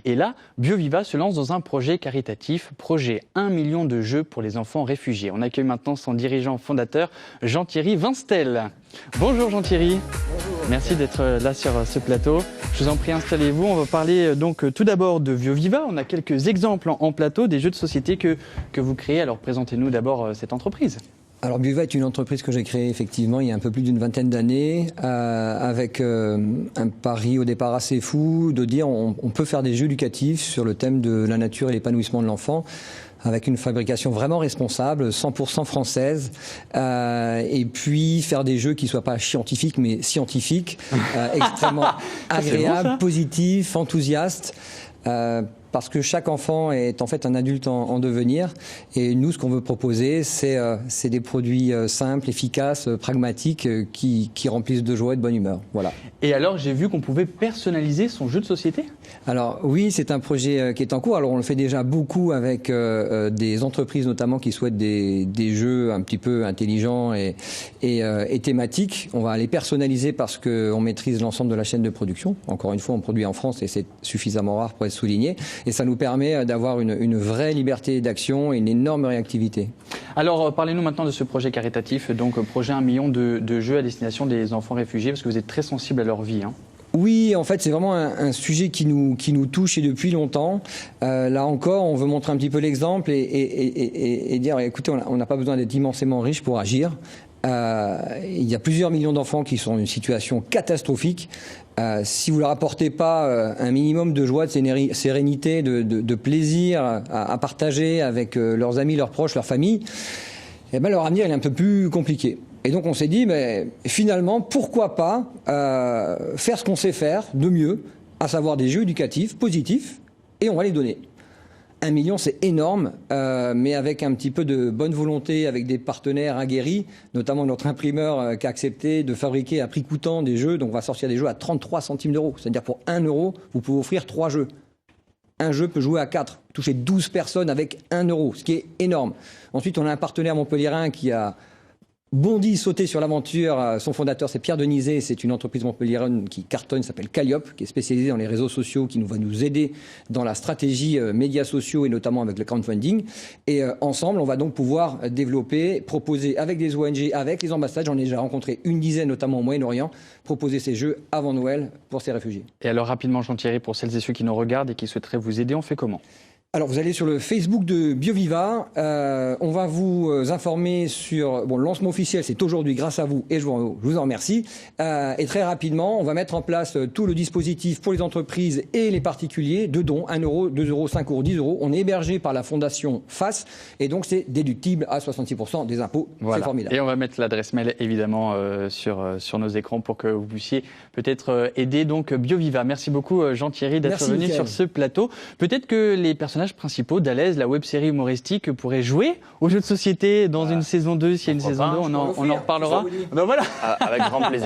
Et là, BioViva se lance dans un projet caritatif, projet 1 million de jeux pour les enfants réfugiés. On accueille maintenant son dirigeant fondateur, Jean-Thierry Vinstel. Bonjour Jean-Thierry. Bonjour. Merci d'être là sur ce plateau. Je vous en prie, installez-vous. On va parler donc tout d'abord de BioViva. On a quelques exemples en plateau des jeux de société que vous créez. Alors présentez-nous d'abord cette entreprise. Alors BioViva est une entreprise que j'ai créée effectivement il y a un peu plus d'une vingtaine d'années avec un pari au départ assez fou de dire on peut faire des jeux éducatifs sur le thème de la nature et l'épanouissement de l'enfant avec une fabrication vraiment responsable, 100% française, et puis faire des jeux qui soient pas scientifiques mais scientifiques, extrêmement agréables, positifs, enthousiastes. Parce que chaque enfant est en fait un adulte en devenir. Et nous, ce qu'on veut proposer, c'est des produits simples, efficaces, pragmatiques, qui remplissent de joie et de bonne humeur. Voilà. Et alors, j'ai vu qu'on pouvait personnaliser son jeu de société ? Alors oui, c'est un projet qui est en cours. Alors on le fait déjà beaucoup avec des entreprises notamment qui souhaitent des jeux un petit peu intelligents et thématiques. On va les personnaliser parce qu'on maîtrise l'ensemble de la chaîne de production. Encore une fois, on produit en France et c'est suffisamment rare pour être souligné. Et ça nous permet d'avoir une vraie liberté d'action et une énorme réactivité. Alors, parlez-nous maintenant de ce projet caritatif, donc projet 1 million de jeux à destination des enfants réfugiés, parce que vous êtes très sensible à leur vie. Hein. Oui, en fait, c'est vraiment un sujet qui nous touche et depuis longtemps. Là encore, on veut montrer un petit peu l'exemple et dire, écoutez, on n'a pas besoin d'être immensément riche pour agir. Il y a plusieurs millions d'enfants qui sont dans une situation catastrophique. Si vous leur apportez pas un minimum de joie, de sérénité, de plaisir à partager avec leurs amis, leurs proches, leur famille, eh ben leur avenir il est un peu plus compliqué. Et donc on s'est dit, mais finalement, pourquoi pas faire ce qu'on sait faire de mieux, à savoir des jeux éducatifs, positifs, et on va les donner. 1 million, c'est énorme, mais avec un petit peu de bonne volonté, avec des partenaires aguerris, notamment notre imprimeur qui a accepté de fabriquer à prix coûtant des jeux. Donc on va sortir des jeux à 33 centimes d'euros. C'est-à-dire pour 1 euro, vous pouvez offrir 3 jeux. Un jeu peut jouer à 4, toucher 12 personnes avec 1 euro, ce qui est énorme. Ensuite, on a un partenaire montpelliérain qui a bondi, sauté sur l'aventure. Son fondateur, c'est Pierre Denizet. C'est une entreprise montpelliéraine qui cartonne, s'appelle Calliope, qui est spécialisée dans les réseaux sociaux, qui va nous aider dans la stratégie médias sociaux et notamment avec le crowdfunding. Et ensemble, on va donc pouvoir développer, proposer avec des ONG, avec les ambassades. J'en ai déjà rencontré une dizaine, notamment au Moyen-Orient, proposer ces jeux avant Noël pour ces réfugiés. Et alors rapidement, Jean-Thierry, pour celles et ceux qui nous regardent et qui souhaiteraient vous aider, on fait comment ? Alors, vous allez sur le Facebook de BioViva. On va vous informer sur... Bon, le lancement officiel, c'est aujourd'hui grâce à vous et je vous en remercie. Et très rapidement, on va mettre en place tout le dispositif pour les entreprises et les particuliers de dons. 1 euro, 2 euros, 5 euros, 10 euros. On est hébergé par la fondation FAS et donc c'est déductible à 66% des impôts. Voilà. C'est formidable. Et on va mettre l'adresse mail évidemment sur nos écrans pour que vous puissiez peut-être aider donc BioViva. Merci beaucoup Jean-Thierry d'être venu sur ce plateau. Peut-être que les personnages principaux d'Alaise, la web-série humoristique, pourraient jouer aux jeux de société dans une saison 2, s'il y a une saison 2, on en reparlera. Ben voilà. Avec grand plaisir.